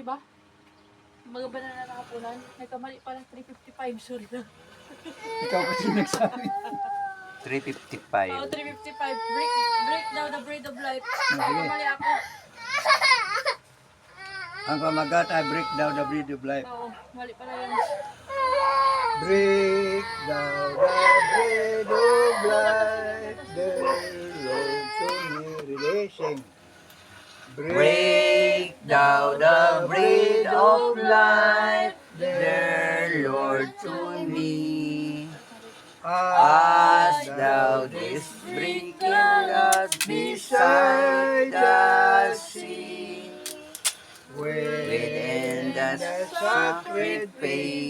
di ba? Mga banana na kapunan. Nagkamali pala 355, sorry na. Ikaw kasi nagsabi. 355. Oh, 355. Break daw the bread of life. Sige. Nagkamali ako. Ang pamagat ay break down the bread of life. Oo, mali pala yun. Break down the bread of life. The Lord to me releasing. Break thou the bread of life, dear Lord to me. As thou didst sprinkle us beside the sea, within the sacred faith.